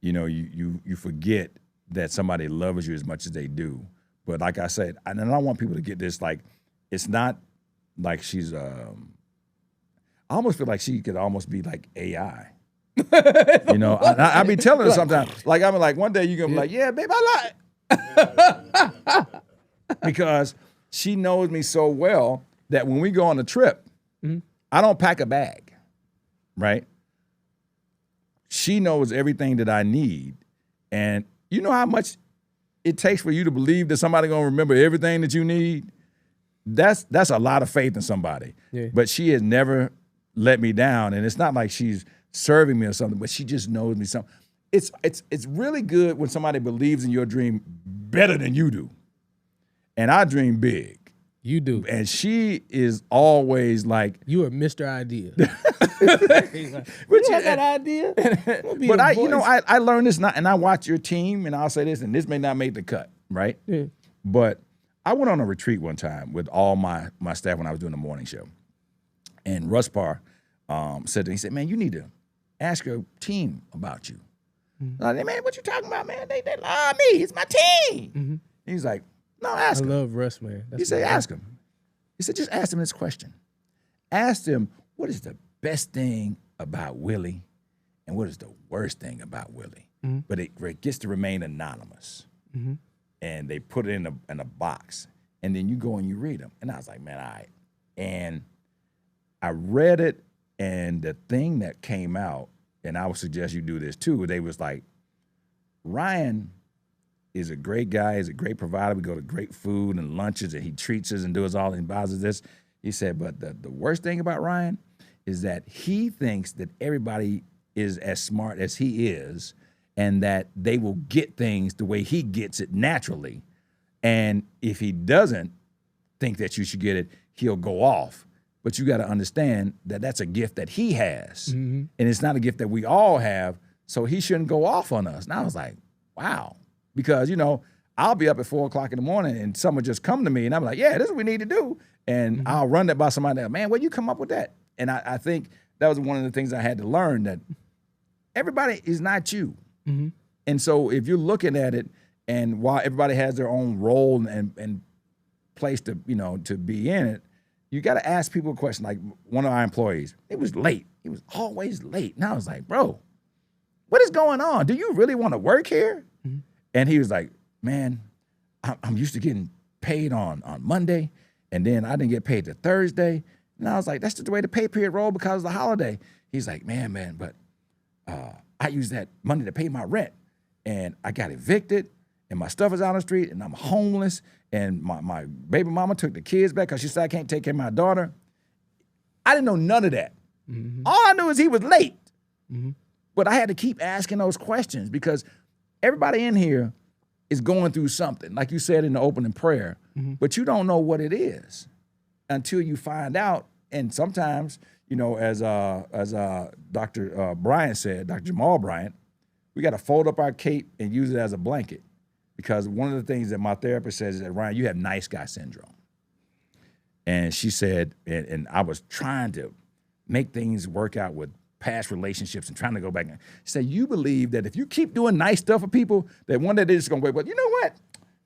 you know, you forget that somebody loves you as much as they do. But like I said, and I don't want people to get this, like, it's not like she's, I almost feel like she could almost be like AI. You know, I be telling her sometimes, like, I'm like, one day you're going to be like, yeah, babe, I lie. Because she knows me so well that when we go on a trip, mm-hmm. I don't pack a bag, right? She knows everything that I need, And you know how much it takes for you to believe that somebody gonna remember everything that you need? That's a lot of faith in somebody. Yeah. But she has never let me down. And it's not like she's serving me or something, but she just knows me something. It's really good when somebody believes in your dream better than you do. And I dream big. You do. And she is always like, You are Mr. Idea. But You have that idea? But I learned this, and I watch your team, and I'll say this, and this may not make the cut, right? Yeah. But I went on a retreat one time with all my staff when I was doing the morning show. And Russ Parr said to me, he said, man, you need to ask your team about you. I said, man, what you talking about, man? They love me. It's my team. He's like, no, ask I him. love Russ, man. He said, ask him. He said, just ask him this question. Ask him, what is the best thing about Willie and what is the worst thing about Willie? But it gets to remain anonymous. And they put it in a box. And then you go and you read them. And I was like, man, all right. And I read it, and the thing that came out, and I would suggest you do this too, they was like, Ryan is a great guy, he's a great provider. We go to great food and lunches, and he treats us and does all and buys us this. He said, but the worst thing about Ryan is that he thinks that everybody is as smart as he is, and that they will get things the way he gets it naturally. And if he doesn't think that you should get it, he'll go off. But you got to understand that that's a gift that he has. And it's not a gift that we all have, so he shouldn't go off on us. And I was like, wow. Because, I'll be up at 4 o'clock in the morning and someone just come to me and I'm like, yeah, this is what we need to do. And I'll run that by somebody else. Man, where'd you come up with that? And I think that was one of the things I had to learn, that everybody is not you. And so if you're looking at it, and while everybody has their own role and place to, to be in it, you got to ask people a question. Like one of our employees, it was late. He was always late. And I was like, bro, what is going on? Do you really want to work here? And he was like, man, I'm used to getting paid on Monday, and then I didn't get paid till Thursday. And I was like, that's just the way the pay period rolled because of the holiday. He's like, man, but I use that money to pay my rent, and I got evicted, and my stuff is out on the street, and I'm homeless, and my baby mama took the kids back because she said I can't take care of my daughter. I didn't know none of that. All I knew is he was late. But I had to keep asking those questions because everybody in here is going through something, like you said in the opening prayer, but you don't know what it is until you find out. And sometimes, as Dr. Bryant said, Dr. Jamal Bryant, we got to fold up our cape and use it as a blanket, because one of the things that my therapist says is that, Ryan, you have nice guy syndrome. And she said, and I was trying to make things work out with past relationships and trying to go back and say, you believe that if you keep doing nice stuff for people, that one day they're just gonna wait, but you know what?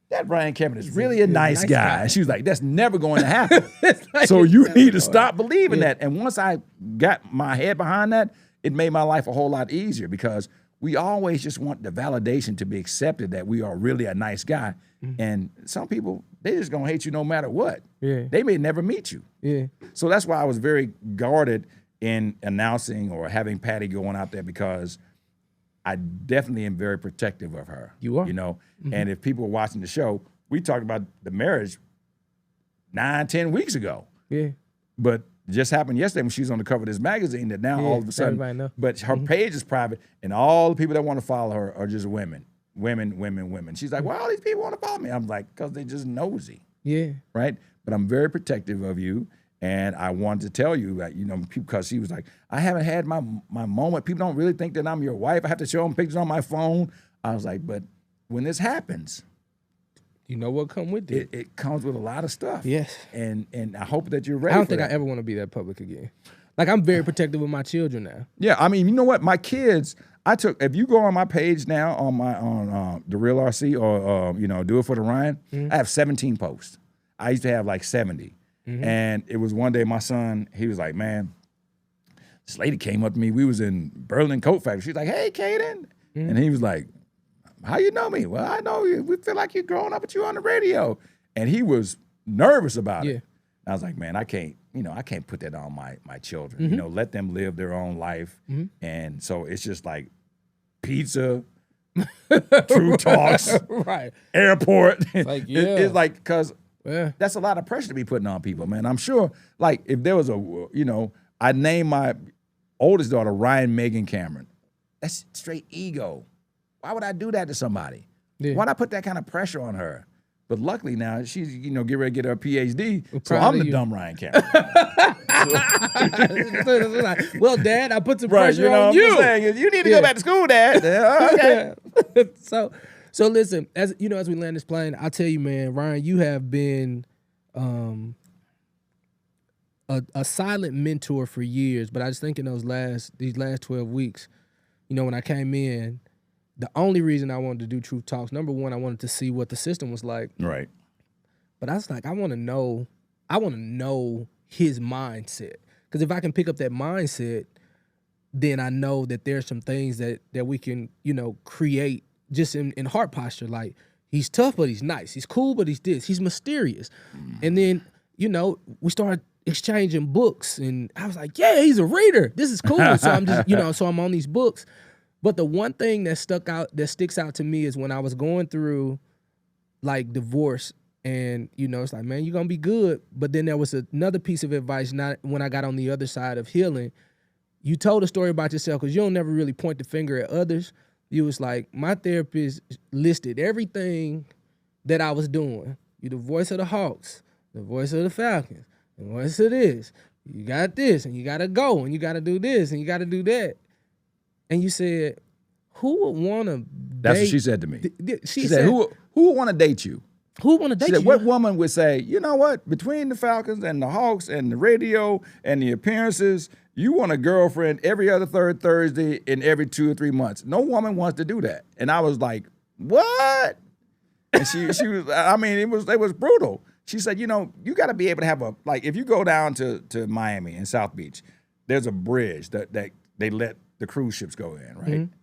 That Brian Kevin is really a nice guy. And she was like, that's never going to happen. So you need to stop believing that. And once I got my head behind that, it made my life a whole lot easier, because we always just want the validation to be accepted that we are really a nice guy. And some people, they just gonna hate you no matter what. They may never meet you. So that's why I was very guarded in announcing or having Patty going out there, because I definitely am very protective of her. You are. And if people are watching the show, we talked about the marriage 9-10 weeks ago. But it just happened yesterday when she was on the cover of this magazine, that now all of a sudden, everybody know. But her page is private, and all the people that want to follow her are just women. She's like, why all these people want to follow me? I'm like, because they just nosy. Right? But I'm very protective of you. And I wanted to tell you that, because she was like, I haven't had my moment. People don't really think that I'm your wife. I have to show them pictures on my phone. I was like, but when this happens, you know what come with it. It comes with a lot of stuff. Yes. And I hope that you're ready. I don't think I ever want to be that public again. Like, I'm very protective of my children now. Yeah, I mean, you know what? My kids, if you go on my page now on The Real RC or Do It For The Ryan, I have 17 posts. I used to have like 70. And it was one day my son, he was like, man, this lady came up to me. We was in Berlin Coat Factory. She's like, hey, Kaden. And he was like, how you know me? Well, I know you. We feel like you're growing up with you on the radio. And he was nervous about it. I was like, man, I can't put that on my children. Let them live their own life. And so it's just like pizza, True Talks, Right. Airport. Like, yeah. It's like, because Yeah. that's a lot of pressure to be putting on people, man. I'm sure, like, if there was I named my oldest daughter Ryan Megan Cameron. That's straight ego. Why would I do that to somebody? Yeah. Why'd I put that kind of pressure on her? But luckily now she's, get ready to get her PhD. So proud I'm of the you. dumb Ryan Cameron. Well, Dad, I put some Right, pressure what on I'm you. saying? You need to Yeah. go back to school, Dad. Okay. So listen, as you know, as we land this plane, I'll tell you, man, Ryan, you have been a silent mentor for years. But I just think in these last 12 weeks, when I came in, the only reason I wanted to do Truth Talks, number one, I wanted to see what the system was like. Right. But I was like, I want to know his mindset. Because if I can pick up that mindset, then I know that there's some things that we can, create just in heart posture. Like, he's tough, but he's nice. He's cool, but he's this. He's mysterious. And then, we started exchanging books. And I was like, yeah, he's a reader. This is cool. So I'm just, so I'm on these books. But the one thing that sticks out to me is when I was going through, like, divorce. And, it's like, man, you're going to be good. But then there was another piece of advice, not when I got on the other side of healing. You told a story about yourself because you don't never really point the finger at others. You was like, my therapist listed everything that I was doing. You the voice of the Hawks, the voice of the Falcons, the voice of this. You got this, and you got to go, and you got to do this, and you got to do that. And you said, who would want to date? That's what she said to me. She said, who would want to date you? Who would want to date She you? said, what woman would say, you know what, between the Falcons and the Hawks and the radio and the appearances, you want a girlfriend every other third Thursday in every 2 or 3 months. No woman wants to do that. And I was like, what? And she was, it was brutal. She said, you got to be able to have if you go down to Miami and South Beach, there's a bridge that they let the cruise ships go in, right? Mm-hmm.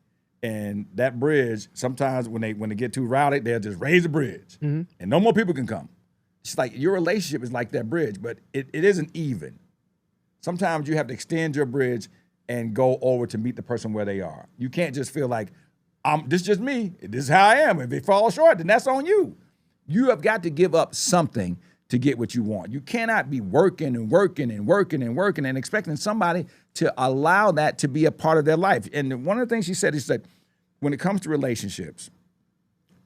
And that bridge, sometimes when they get too rowdy, they'll just raise the bridge, and no more people can come. It's like your relationship is like that bridge, but it isn't even. Sometimes you have to extend your bridge and go over to meet the person where they are. You can't just feel like, this is just me. This is how I am. If they fall short, then that's on you. You have got to give up something to get what you want. You cannot be working and working and working and working and expecting somebody to allow that to be a part of their life. And one of the things she said is that when it comes to relationships,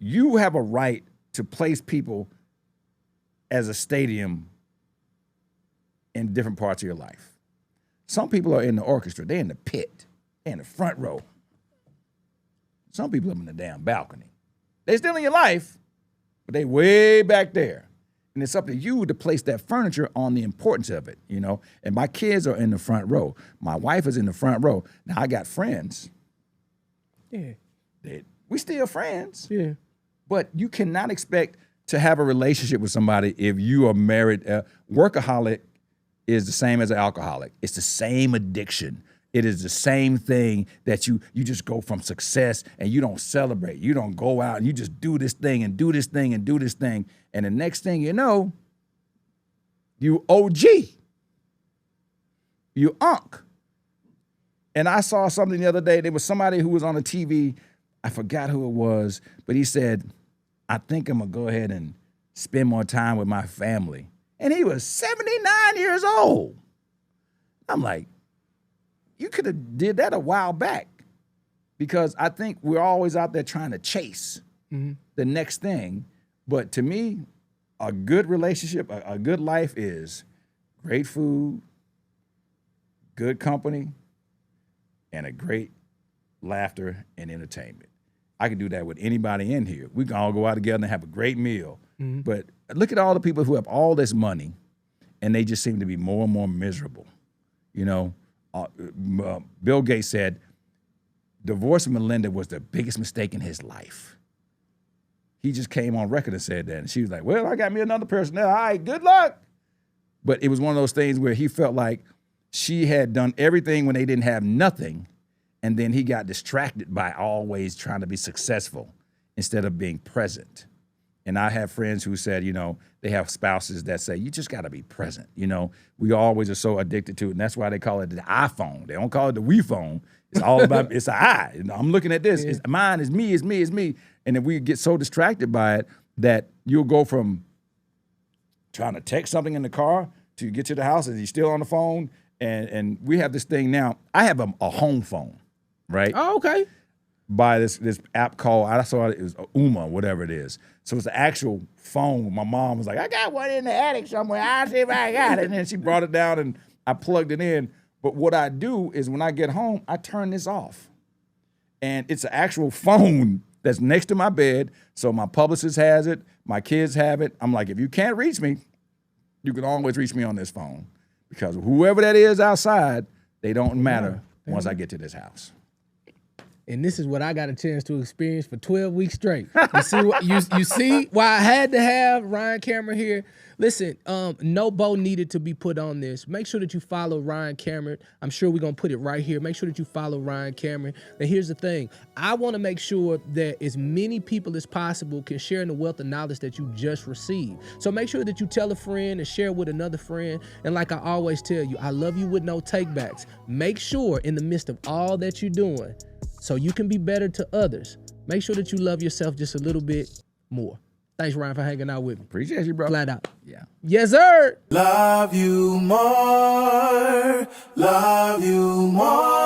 you have a right to place people as a stadium in different parts of your life. Some people are in the orchestra. They're in the pit. They're in the front row. Some people are in the damn balcony. They're still in your life, but they way back there. And it's up to you to place that furniture on the importance of it, And my kids are in the front row. My wife is in the front row. Now, I got friends. Yeah. We still friends. Yeah. But you cannot expect to have a relationship with somebody if you are married. Workaholic is the same as an alcoholic. It's the same addiction. It is the same thing that you just go from success and you don't celebrate. You don't go out and you just do this thing and do this thing and do this thing. And the next thing you know, you OG. You unk. And I saw something the other day. There was somebody who was on the TV. I forgot who it was, but he said, I think I'm going to go ahead and spend more time with my family. And he was 79 years old. I'm like, you could have did that a while back, because I think we're always out there trying to chase the next thing. But to me, a good relationship, a good life is great food, good company, and a great laughter and entertainment. I can do that with anybody in here. We can all go out together and have a great meal. But look at all the people who have all this money, and they just seem to be more and more miserable. Bill Gates said divorcing Melinda was the biggest mistake in his life. He just came on record and said that. And she was like, well, I got me another person now. All right, good luck. But it was one of those things where he felt like she had done everything when they didn't have nothing. And then he got distracted by always trying to be successful instead of being present. And I have friends who said, they have spouses that say, you just got to be present. We always are so addicted to it. And that's why they call it the iPhone. They don't call it the We phone. It's all about, it's an I. I'm looking at this. It's mine, it's me, it's me, it's me. And if we get so distracted by it that you'll go from trying to text something in the car to get to the house and you're still on the phone. And we have this thing now. I have a home phone, right? Oh, okay. By this app called, I saw it was Uma, whatever it is. So it's the actual phone. My mom was like, I got one in the attic somewhere. I'll see if I got it. And then she brought it down and I plugged it in. But what I do is when I get home, I turn this off. And it's an actual phone that's next to my bed. So my publicist has it. My kids have it. I'm like, if you can't reach me, you can always reach me on this phone. Because whoever that is outside, they don't matter once I get to this house. And this is what I got a chance to experience for 12 weeks straight. You see why I had to have Ryan Cameron here? Listen, no bow needed to be put on this. Make sure that you follow Ryan Cameron. I'm sure we're going to put it right here. Make sure that you follow Ryan Cameron. Now, here's the thing. I want to make sure that as many people as possible can share in the wealth of knowledge that you just received. So make sure that you tell a friend and share with another friend. And like I always tell you, I love you with no takebacks. Make sure in the midst of all that you're doing, so you can be better to others, make sure that you love yourself just a little bit more. Thanks, Ryan, for hanging out with me. Appreciate you, bro. Flat out. Yeah. Yes, sir. Love you more, love you more.